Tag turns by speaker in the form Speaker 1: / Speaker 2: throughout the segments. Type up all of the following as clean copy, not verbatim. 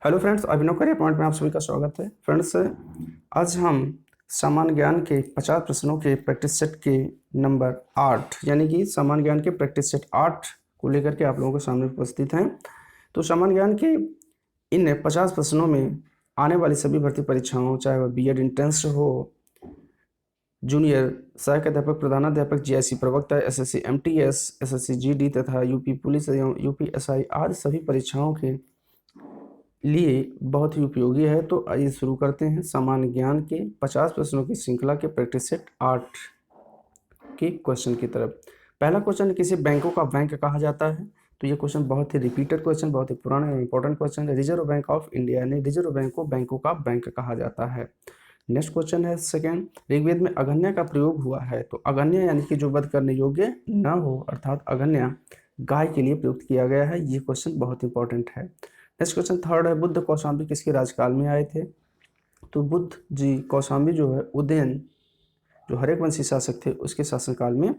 Speaker 1: Hello friends, अभिनव career point में आप सभी का स्वागत है। फ्रेंड्स, आज हम सामान्य ज्ञान के 50 प्रश्नों के प्रैक्टिस सेट के नंबर 8 यानी कि सामान्य ज्ञान के प्रैक्टिस सेट 8 को लेकर के आप लोगों के सामने उपस्थित हैं। तो सामान्य ज्ञान के इन 50 प्रश्नों में आने वाली सभी भर्ती परीक्षाओं, चाहे वह बीएड इंट्रेंस हो, जूनियर सहायक अध्यापक, प्रधानाध्यापक, जीआईसी प्रवक्ता, एसएससी एमटीएस, एसएससी जीडी तथा यूपी पुलिस एवं यूपी एसआई आदि सभी परीक्षाओं के लिए बहुत ही उपयोगी है। तो आइए शुरू करते हैं सामान्य ज्ञान के 50 प्रश्नों की श्रृंखला के प्रैक्टिस सेट 8 के क्वेश्चन की तरफ। पहला क्वेश्चन, किसी बैंकों का बैंक कहा जाता है? तो ये क्वेश्चन बहुत ही रिपीटेड क्वेश्चन, बहुत ही पुराना और इंपॉर्टेंट क्वेश्चन है। रिजर्व बैंक ऑफ इंडिया यानी रिजर्व बैंक को बैंकों का बैंक कहा जाता है। नेक्स्ट क्वेश्चन है सेकेंड, ऋग्वेद में अगन्या का प्रयोग हुआ है। तो अगन्या यानी कि जो वध करने योग्य न हो, अर्थात अगन्या गाय के लिए प्रयुक्त किया गया है। ये क्वेश्चन बहुत इंपॉर्टेंट है। नेक्स्ट क्वेश्चन थर्ड है, बुद्ध कौशाम्बी किसके राजकाल में आए थे? तो बुद्ध जी कौशाम्बी जो है उदयन जो हरेक वंशी शासक थे उसके शासनकाल में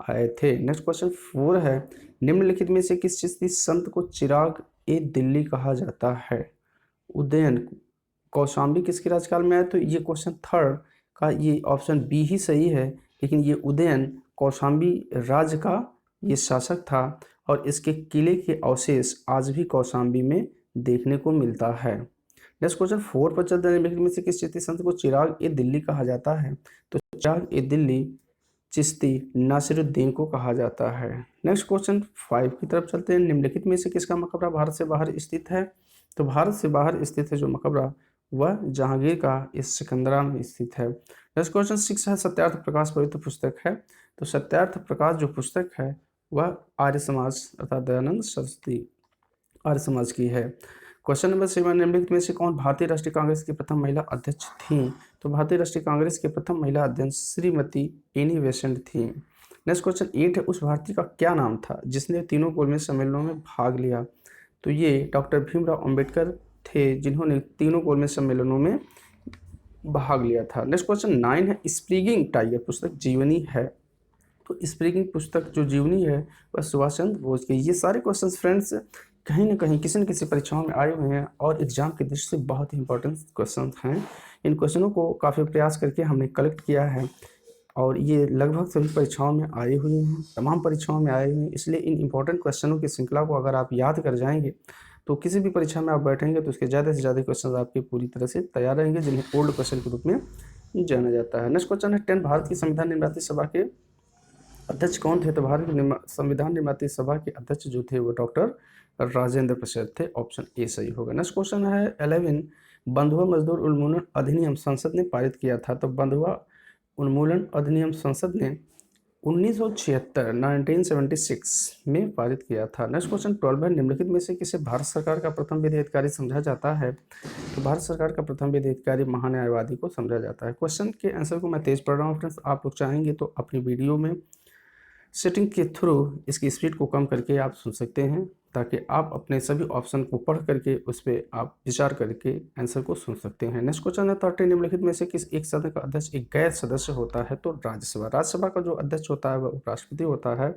Speaker 1: आए थे। नेक्स्ट क्वेश्चन फोर है, निम्नलिखित में से किस चिश्ती संत को चिराग ए दिल्ली कहा जाता है? उदयन कौशाम्बी किसके राजकाल में आए? तो ये क्वेश्चन थर्ड का ये ऑप्शन बी ही सही है, लेकिन ये उदयन कौशाम्बी राज्य का ये शासक था और इसके किले के अवशेष आज भी कौशाम्बी में देखने को मिलता है। नेक्स्ट क्वेश्चन फोर पर चलते हैं, निम्नलिखित में से किस चिश्ती संत को चिराग ए दिल्ली कहा जाता है? तो चिराग ए दिल्ली चिश्ती नासिरुद्दीन को कहा जाता है। नेक्स्ट क्वेश्चन फाइव की तरफ चलते हैं, निम्नलिखित में से किसका मकबरा भारत से बाहर स्थित है? तो भारत से बाहर स्थित है जो मकबरा वह जहांगीर का इस सिकंदरा में स्थित है। नेक्स्ट क्वेश्चन सिक्स है, सत्यार्थ प्रकाश पवित्र पुस्तक है। तो सत्यार्थ प्रकाश जो पुस्तक है वह आर्य समाज अर्थात दयानंद सरस्वती आर्य समाज की है। क्वेश्चन नंबर सेवन, निम्नलिखित में से कौन भारतीय राष्ट्रीय कांग्रेस की प्रथम महिला अध्यक्ष थी? तो भारतीय राष्ट्रीय कांग्रेस के प्रथम महिला अध्यक्ष श्रीमती एनी बेसेंट थी। नेक्स्ट क्वेश्चन एट है, उस भारतीय का क्या नाम था जिसने तीनों गोलमेज सम्मेलनों में भाग लिया? तो ये डॉक्टर भीमराव अंबेडकर थे जिन्होंने तीनों गोलमेज सम्मेलनों में भाग लिया था। नेक्स्ट क्वेश्चन नाइन है, स्प्रिंगिंग टाइगर पुस्तक जीवनी है। तो स्प्रिंगिंग पुस्तक जो जीवनी है वह सुभाष चंद्र बोस की। ये सारे क्वेश्चंस फ्रेंड्स कहीं ना कहीं किसी न किसी परीक्षाओं में आए हुए हैं और एग्जाम की दृष्टि से बहुत ही इंपॉर्टेंट क्वेश्चन हैं। इन क्वेश्चनों को काफ़ी प्रयास करके हमने कलेक्ट किया है और ये लगभग सभी परीक्षाओं में आए हुए हैं, तमाम परीक्षाओं में आए हुए हैं। इसलिए इन इंपॉर्टेंट क्वेश्चनों की श्रृंखला को अगर आप याद कर जाएंगे तो किसी भी परीक्षा में आप बैठेंगे तो उसके ज़्यादा से ज़्यादा क्वेश्चन आपके पूरी तरह से तैयार रहेंगे, जिन्हें ओल्ड क्वेश्चन के रूप में जाना जाता है। नेक्स्ट क्वेश्चन है 10, भारत की संविधान निर्माता सभा के अध्यक्ष कौन थे? तो भारत की संविधान निर्माता सभा के अध्यक्ष जो थे वो डॉक्टर राजेंद्र प्रसाद थे। ऑप्शन ए सही होगा। नेक्स्ट क्वेश्चन है 11, बंधुआ मजदूर उन्मूलन अधिनियम संसद ने पारित किया था। तो बंधुआ उन्मूलन अधिनियम संसद ने 1976 1976 में पारित किया था। नेक्स्ट क्वेश्चन 12 है, निम्नलिखित में से किसे भारत सरकार का प्रथम विधि अधिकारी समझा जाता है? तो भारत सरकार का प्रथम विधि अधिकारी महान्यायवादी को समझा जाता है। क्वेश्चन के आंसर को मैं तेज पढ़ रहा हूँ फ्रेंड्स, आप लोग चाहेंगे तो अपनी वीडियो में सेटिंग के थ्रू इसकी स्पीड को कम करके आप सुन सकते हैं, ताकि आप अपने सभी ऑप्शन को पढ़ करके उस पर आप विचार करके आंसर को सुन सकते हैं। नेक्स्ट क्वेश्चन है 13, निम्नलिखित में से किस एक सदन का अध्यक्ष एक गैर सदस्य होता है? तो राज्यसभा। राज्यसभा का जो अध्यक्ष होता है वह उपराष्ट्रपति होता है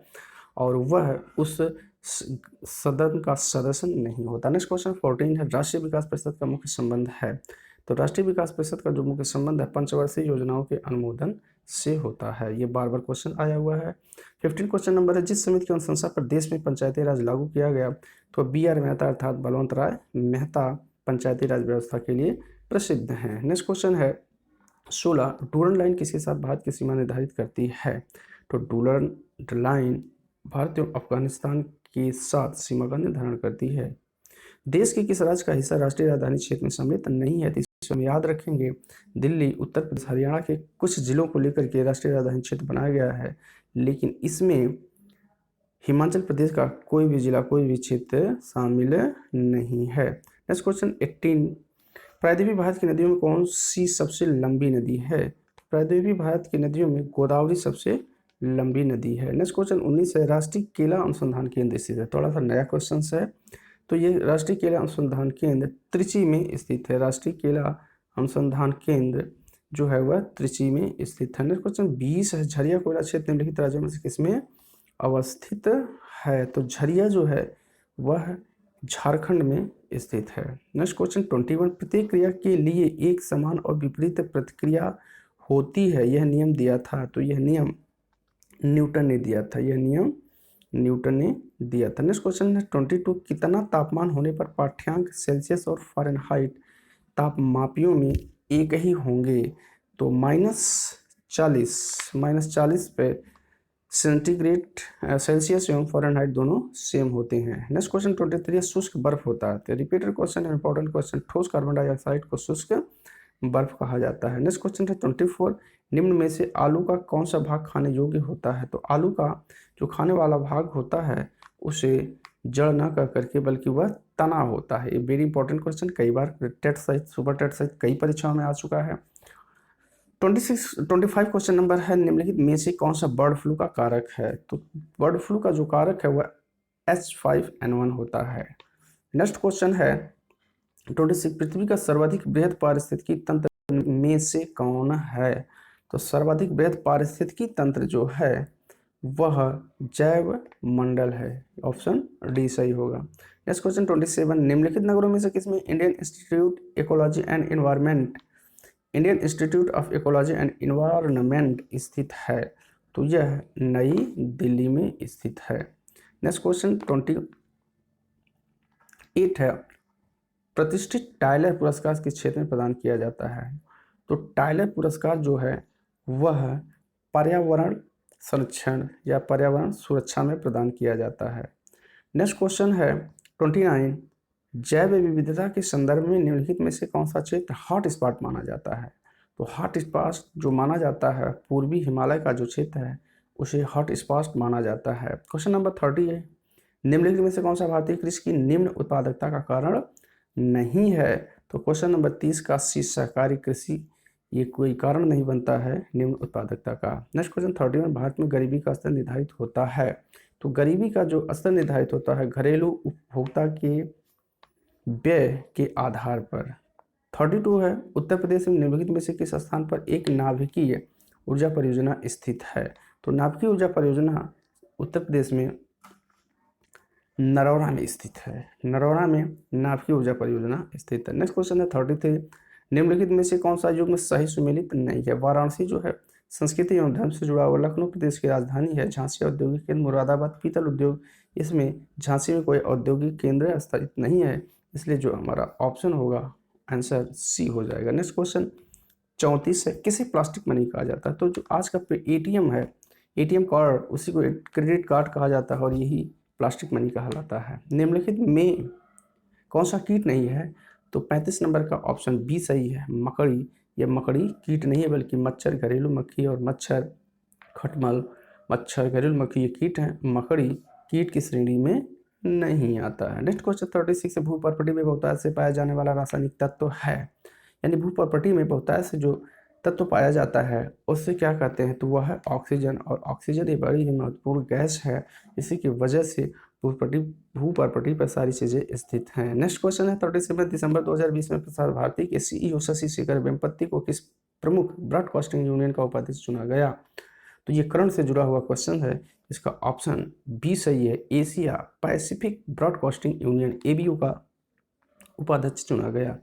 Speaker 1: और वह उस सदन का सदस्य नहीं होता। नेक्स्ट क्वेश्चन 14 है, राष्ट्रीय विकास परिषद का मुख्य संबंध है। तो राष्ट्रीय विकास परिषद का जो मुख्य संबंध है पंचवर्षीय योजनाओं के अनुमोदन से होता है। ये बार बार क्वेश्चन आया हुआ है। 15 क्वेश्चन नंबर है, जिस समिति की अनुशंसा पर देश में पंचायती राज लागू किया गया तो BR मेहता अर्थात बलवंत राय मेहता पंचायती राज व्यवस्था के लिए प्रसिद्ध हैं। नेक्स्ट क्वेश्चन है 16, डूरन लाइन किसके साथ भारत की सीमा निर्धारित करती है? तो डूरन लाइन भारत एवं अफगानिस्तान के साथ सीमा का निर्धारण करती है। देश के किस राज्य का हिस्सा राष्ट्रीय राजधानी क्षेत्र में सम्मिलित नहीं है? तो इसमें हम याद रखेंगे दिल्ली, उत्तर प्रदेश, हरियाणा के कुछ जिलों को लेकर के राष्ट्रीय राजधानी क्षेत्र बनाया गया है, लेकिन इसमें हिमाचल प्रदेश का कोई भी जिला, कोई भी क्षेत्र शामिल नहीं है। नेक्स्ट क्वेश्चन 18, प्रायद्वीपीय भारत की नदियों में कौन सी सबसे लंबी नदी है? प्रायद्वीपीय भारत की नदियों में गोदावरी सबसे लंबी नदी है। नेक्स्ट क्वेश्चन 19 है, राष्ट्रीय केला अनुसंधान केंद्र स्थित है। थोड़ा सा नया क्वेश्चन है। तो ये राष्ट्रीय केला अनुसंधान केंद्र त्रिची में स्थित है। राष्ट्रीय केला अनुसंधान केंद्र जो है वह त्रिची में स्थित है। नेक्स्ट क्वेश्चन 20 है, झरिया कोयला क्षेत्र निम्नलिखित राज्यों में से किसमें अवस्थित है? तो झरिया जो है वह झारखंड में स्थित है। नेक्स्ट क्वेश्चन 21, प्रत्येक क्रिया के लिए एक समान और विपरीत प्रतिक्रिया होती है, यह नियम दिया था। तो यह नियम न्यूटन ने दिया था, यह नियम न्यूटन ने दिया था। नेक्स्ट क्वेश्चन है 22, कितना तापमान होने पर पाठ्यांक सेल्सियस और फ़ारेनहाइट तापमापियों में एक ही होंगे? तो -40 पे सेंटीग्रेड सेल्सियस एवं फ़ारेनहाइट दोनों सेम होते हैं। नेक्स्ट क्वेश्चन 23, शुष्क बर्फ होता है। तो रिपीटेड क्वेश्चन है, इंपॉर्टेंट क्वेश्चन। ठोस कार्बन डाइऑक्साइड को शुष्क बर्फ कहा जाता है। नेक्स्ट क्वेश्चन है 24, निम्न में से आलू का कौन सा भाग खाने योग्य होता है? तो आलू का जो खाने वाला भाग होता है उसे जड़ ना कह करके बल्कि वह तना होता है। ये वेरी इंपॉर्टेंट क्वेश्चन, कई बार टेट सहित सुपर टेट सहित कई परीक्षाओं में आ चुका है। 25 क्वेश्चन नंबर है, निम्नलिखित में से कौन सा बर्ड फ्लू का कारक है? तो बर्ड फ्लू का जो कारक है वह H5N1 होता है। नेक्स्ट क्वेश्चन है 26, पृथ्वी का सर्वाधिक बृहद पारिस्थितिकी तंत्र में से कौन है? तो सर्वाधिक बृहद पारिस्थितिकी तंत्र जो है वह जैव मंडल है। ऑप्शन डी सही होगा। नेक्स्ट क्वेश्चन 27, निम्नलिखित नगरों में से किसमें Indian institute of ecology and environment स्थित है? तो यह नई दिल्ली में स्थित है। नेक्स्ट क्वेश्चन 28 है, प्रतिष्ठित टाइलर पुरस्कार किस क्षेत्र में प्रदान किया जाता है? तो टाइलर पुरस्कार जो है वह पर्यावरण संरक्षण या पर्यावरण सुरक्षा में प्रदान किया जाता है। नेक्स्ट क्वेश्चन है 29, जैव विविधता के संदर्भ में निम्नलिखित में से कौन सा क्षेत्र हॉट स्पॉट माना जाता है? तो हॉट स्पॉट जो माना जाता है पूर्वी हिमालय का जो क्षेत्र है उसे हॉट स्पॉट माना जाता है। क्वेश्चन नंबर 30 है, निम्नलिखित में से कौन सा भारतीय कृषि की निम्न उत्पादकता का कारण नहीं है? तो क्वेश्चन नंबर 30 का सी, सहकारी कृषि ये कोई कारण नहीं बनता है निम्न उत्पादकता का। नेक्स्ट क्वेश्चन 31, भारत में गरीबी का स्तर निर्धारित होता है। तो गरीबी का जो स्तर निर्धारित होता है घरेलू उपभोक्ता के व्यय के आधार पर। 32 है, उत्तर प्रदेश में निम्नलिखित में से किस स्थान पर एक नाभिकीय ऊर्जा परियोजना स्थित है? तो नाभिकीय ऊर्जा परियोजना उत्तर प्रदेश में नरौरा में स्थित है। नरौरा में नाभिकीय ऊर्जा परियोजना स्थित है। नेक्स्ट क्वेश्चन है 33, निम्नलिखित में से कौन सा युग में सही सुमेलित नहीं है? वाराणसी जो है संस्कृति एवं धर्म से जुड़ा हुआ, लखनऊ प्रदेश की राजधानी है, झांसी औद्योगिक केंद्र, मुरादाबाद पीतल उद्योग, इसमें झांसी में कोई औद्योगिक केंद्र स्थापित नहीं है, इसलिए जो हमारा ऑप्शन होगा आंसर सी हो जाएगा। नेक्स्ट क्वेश्चन 34 है, किसे प्लास्टिक मनी कहा जाता है? तो जो आज का एटीएम है, एटीएम कार्ड, उसी को क्रेडिट कार्ड कहा जाता है और यही प्लास्टिक मनी कहलाता है। निम्नलिखित में कौन सा कीट नहीं है? तो 35 नंबर का ऑप्शन बी सही है, मकड़ी। यह मकड़ी कीट नहीं है बल्कि मच्छर, घरेलू मक्खी और मच्छर, खटमल, मच्छर, घरेलू मक्खी ये कीट हैं, मकड़ी कीट की श्रेणी में नहीं आता है। नेक्स्ट क्वेश्चन 36 है, भूपर्पटी में बहुतायत से पाया जाने वाला रासायनिक तत्व है, यानी भूपर्पटी में बहुतायत से जो तत्व पाया जाता है उससे क्या कहते हैं? तो वह है ऑक्सीजन, और ऑक्सीजन एक बड़ी ही महत्वपूर्ण गैस है, इसी की वजह से भूपर्पटी पर सारी चीज़ें स्थित हैं। नेक्स्ट क्वेश्चन है 37, दिसंबर 2020 में प्रसार भारती के सीईओ शशि शेखर वेम्पति को किस प्रमुख ब्रॉडकास्टिंग यूनियन का उपाध्यक्ष चुना गया? तो ये करंट से जुड़ा हुआ क्वेश्चन है, इसका ऑप्शन बी सही है, Asia Pacific broadcasting union ABU का उपाध्यक्ष चुना गया।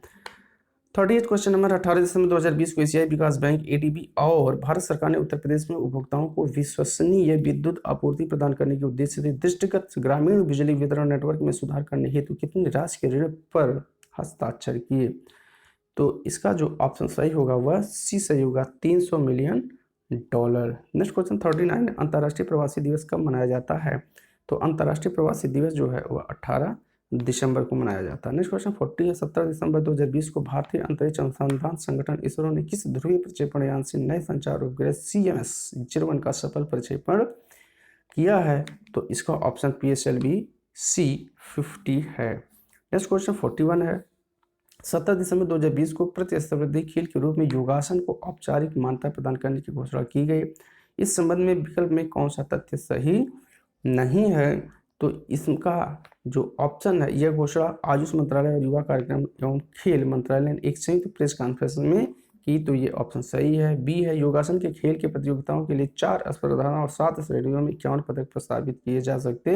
Speaker 1: 38 क्वेश्चन नंबर 18 दिसंबर 2020 को एशियाई विकास बैंक एडीबी और भारत सरकार ने उत्तर प्रदेश में उपभोक्ताओं को विश्वसनीय विद्युत आपूर्ति प्रदान करने के उद्देश्य से दृष्टिगत ग्रामीण बिजली वितरण नेटवर्क में सुधार करने हेतु कितनी राशि के ऋण पर हस्ताक्षर किए? तो इसका जो ऑप्शन सही होगा वह सी सही होगा, $300 मिलियन। नेक्स्ट क्वेश्चन 39, अंतर्राष्ट्रीय प्रवासी दिवस कब मनाया जाता है? तो अंतर्राष्ट्रीय प्रवासी दिवस जो है वह 18 दिसंबर को मनाया जाता है। नेक्स्ट क्वेश्चन 40 है, 17 दिसंबर 2020 को भारतीय अंतरिक्ष अनुसंधान संगठन इसरो ने किस ध्रुवीय प्रक्षेपण यान से नए संचार उपग्रह CMS-01 का सफल प्रक्षेपण किया है? तो इसका ऑप्शन PSLV C50 है। नेक्स्ट क्वेश्चन 41 है, 17 दिसंबर 2020 को प्रतिस्पर्धी खेल के रूप में योगासन को औपचारिक मान्यता प्रदान करने की घोषणा की गई। इस संबंध में विकल्प में कौन सा तथ्य सही नहीं है? तो इसका जो ऑप्शन है, यह घोषणा आयुष मंत्रालय और युवा कार्यक्रम एवं खेल मंत्रालय ने एक संयुक्त प्रेस कॉन्फ्रेंस में की, तो ये ऑप्शन सही है। बी है, योगासन के खेल के प्रतियोगिताओं के लिए 4 स्पर्धाओं और 7 श्रेणियों में 51 पदक प्रस्तावित किए जा सकते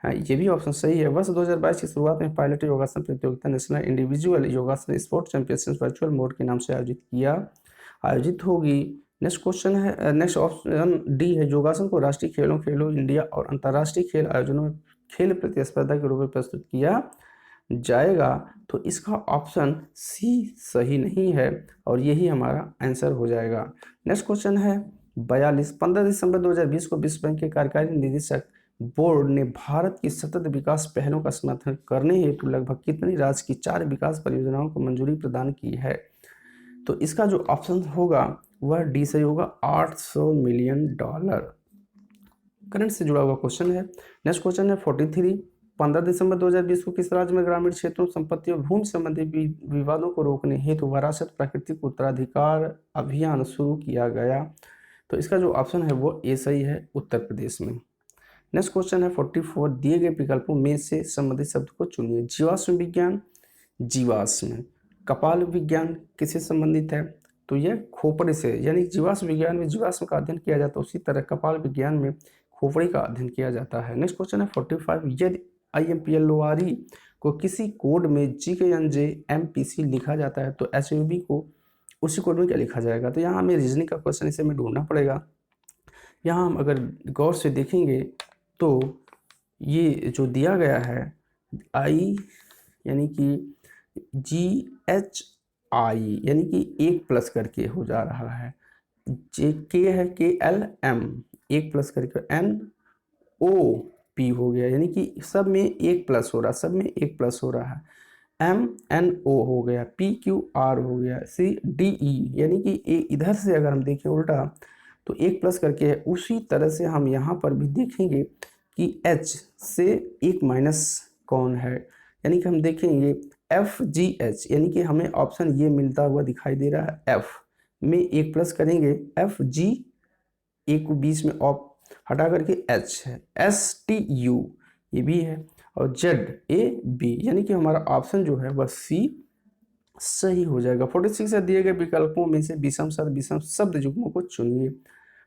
Speaker 1: हाँ, ये भी ऑप्शन सही है। वर्ष 2022 की शुरुआत में पायलट योगासन प्रतियोगिता नेशनल इंडिविजुअल योगासन स्पोर्ट चैंपियनशिप वर्चुअल मोड के नाम से आयोजित होगी। नेक्स्ट क्वेश्चन है, नेक्स्ट ऑप्शन डी है, योगासन को राष्ट्रीय खेलों, खेलो इंडिया और अंतर्राष्ट्रीय खेल आयोजनों में खेल प्रतिस्पर्धा के रूप में प्रस्तुत किया जाएगा। तो इसका ऑप्शन सी सही नहीं है और यही हमारा आंसर हो जाएगा। नेक्स्ट क्वेश्चन है 42, 15 दिसंबर 2020 को विश्व बैंक के कार्यकारी निदेशक बोर्ड ने भारत की सतत विकास पहलों का समर्थन करने हेतु लगभग कितनी राशि की 4 विकास परियोजनाओं को मंजूरी प्रदान की है। तो इसका जो ऑप्शन होगा वह डी सही होगा, $800 मिलियन। करंट से जुड़ा हुआ क्वेश्चन है। नेक्स्ट क्वेश्चन है 43, 15 दिसंबर 2020 को किस राज्य में ग्रामीण क्षेत्रों, संपत्ति और भूमि संबंधी विवादों को रोकने हेतु वरासत प्राकृतिक उत्तराधिकार अभियान शुरू किया गया। तो इसका जो ऑप्शन है वो ए सही है, उत्तर प्रदेश में। नेक्स्ट क्वेश्चन है 44, दिए गए विकल्पों में से संबंधित शब्द को चुनिए। जीवाश्म विज्ञान, जीवाश्म। कपाल विज्ञान किससे संबंधित है, तो यह खोपड़ी से, यानी जीवाश्म विज्ञान में जीवाश्म का अध्ययन किया जाता है, उसी तरह कपाल विज्ञान में खोपड़ी का अध्ययन किया जाता है। नेक्स्ट क्वेश्चन है 45, यदि IMPLORE को किसी कोड में GKNJ MPC लिखा जाता है तो HUB को उसी कोड में क्या लिखा जाएगा। तो यहाँ हमें रीजनिंग का क्वेश्चन इसे हमें ढूंढना पड़ेगा। यहाँ हम अगर गौर से देखेंगे तो ये जो दिया गया है I यानी कि GHI यानी कि 1 प्लस करके हो जा रहा है, JK है KLM 1 प्लस करके NOP हो गया, यानी कि सब में 1 प्लस हो रहा है, सब में 1 प्लस हो रहा है। MNO हो गया, PQR हो गया, CDE यानी कि इधर से अगर हम देखें उल्टा तो 1 प्लस करके है। उसी तरह से हम यहाँ पर भी देखेंगे कि H से 1 माइनस कौन है, यानी कि हम देखेंगे FGH, यानी कि हमें ऑप्शन ये मिलता हुआ दिखाई दे रहा है। F में 1 प्लस करेंगे, FG एक को बीच में ऑप हटा करके H है, STU ये भी है, और ZAB यानी कि हमारा ऑप्शन जो है वह C सही हो जाएगा। 46 है, दिए गए विकल्पों में से विषम शब्द युग्मों को चुनिए।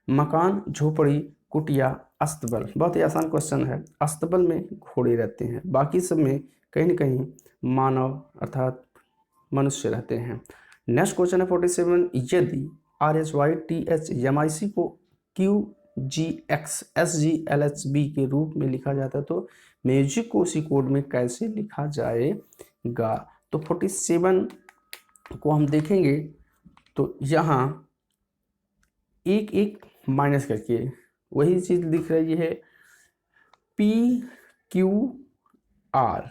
Speaker 1: मकान, झोपड़ी, कुटिया, अस्तबल। बहुत ही आसान क्वेश्चन है। अस्तबल में घोड़े रहते हैं, बाकी सब में कहीं ना कहीं मानव अर्थात मनुष्य रहते हैं। नेक्स्ट क्वेश्चन है 47, यदि RHYTHMIC को QGXSGLHB के रूप में लिखा जाता है तो म्यूजिक को उसी कोड में कैसे लिखा जाएगा। तो 47 को हम देखेंगे तो यहाँ एक एक माइनस करके वही चीज लिख रही है, PQR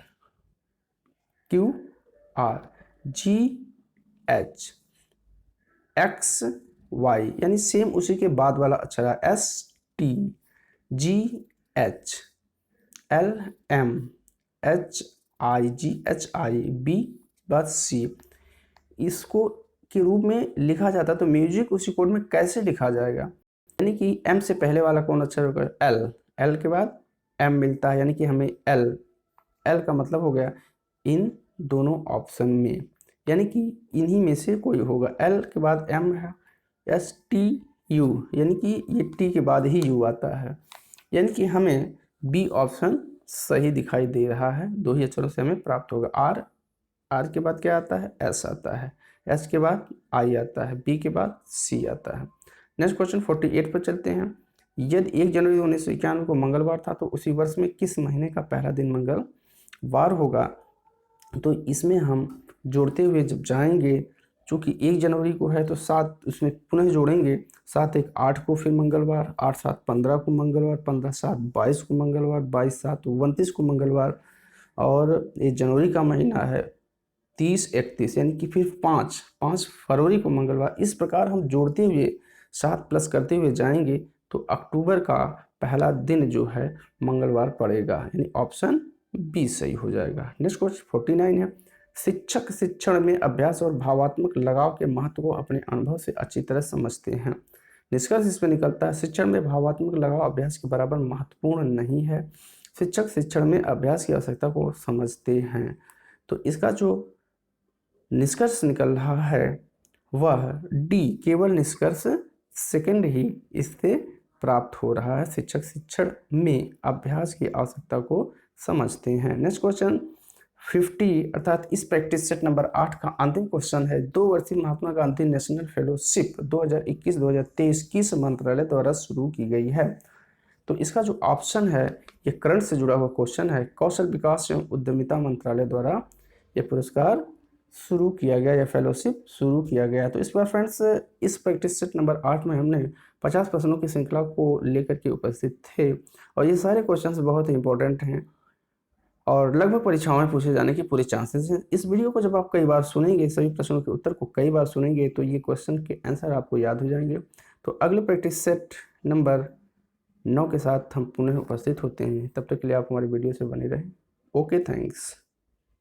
Speaker 1: GHXY यानी सेम उसी के बाद वाला अक्षर है, STGHLMHIGHIB बाद C इसको के रूप में लिखा जाता तो म्यूजिक उसी कोड में कैसे लिखा जाएगा, यानी कि M से पहले वाला कौन अक्षर होगा, L के बाद M मिलता है, यानी कि हमें L का मतलब हो गया इन दोनों ऑप्शन में, यानी कि इन्हीं में से कोई होगा। L के बाद M है, STU यानी कि ये T के बाद ही U आता है, यानी कि हमें B ऑप्शन सही दिखाई दे रहा है। दो ही अक्षरों से हमें प्राप्त होगा। R के बाद क्या आता है, S आता है, S के बाद I आता है, B के बाद C आता है। नेक्स्ट क्वेश्चन 48 पर चलते हैं। यदि 1 जनवरी 1991 को मंगलवार था तो उसी वर्ष में किस महीने का पहला दिन मंगलवार होगा। तो इसमें हम जोड़ते हुए जब जाएंगे, चूँकि 1 जनवरी को है तो 7 उसमें पुनः जोड़ेंगे, 7 1 8 को फिर मंगलवार, 8 7 15 को मंगलवार, 15 7 22 को मंगलवार, 22 7 29 को मंगलवार, और ये जनवरी का महीना है 30 31 यानी कि फिर 5 फरवरी को मंगलवार। इस प्रकार हम जोड़ते हुए 7 प्लस करते हुए जाएंगे तो अक्टूबर का पहला दिन जो है मंगलवार पड़ेगा, यानी ऑप्शन बी सही हो जाएगा। नेक्स्ट क्वेश्चन 49 है, शिक्षक शिक्षण में अभ्यास और भावात्मक लगाव के महत्व को अपने अनुभव से अच्छी तरह समझते हैं। निष्कर्ष इसमें निकलता है शिक्षण में भावात्मक लगाव अभ्यास के बराबर महत्वपूर्ण नहीं है। शिक्षक शिक्षण में अभ्यास की आवश्यकता को समझते हैं। तो इसका जो निष्कर्ष निकल रहा है वह डी, केवल निष्कर्ष सेकंड ही इससे प्राप्त हो रहा है, शिक्षक शिक्षण में अभ्यास की आवश्यकता को समझते हैं। नेक्स्ट क्वेश्चन 50 अर्थात इस प्रैक्टिस सेट नंबर 8 का अंतिम क्वेश्चन है, 2 वर्षीय महात्मा गांधी नेशनल फेलोशिप 2021-2023 किस मंत्रालय द्वारा शुरू की गई है? तो इसका जो ऑप्शन है ये करंट से जुड़ा हुआ क्वेश्चन है, कौशल विकास एवं उद्यमिता मंत्रालय द्वारा ये पुरस्कार शुरू किया गया या फेलोशिप शुरू किया गया। तो इस बार फ्रेंड्स इस प्रैक्टिस सेट नंबर 8 में हमने 50 प्रश्नों की श्रृंखला को लेकर के उपस्थित थे और ये सारे क्वेश्चंस बहुत ही इंपॉर्टेंट हैं और लगभग परीक्षाओं में पूछे जाने की पूरी चांसेस हैं। इस वीडियो को जब आप कई बार सुनेंगे, सभी प्रश्नों के उत्तर को कई बार सुनेंगे तो ये क्वेश्चन के आंसर आपको याद हो जाएंगे। तो अगले प्रैक्टिस सेट नंबर 9 के साथ हम पुनः उपस्थित होते हैं। तब तक के लिए आप हमारी वीडियो से बने रहें। Okay, thanks.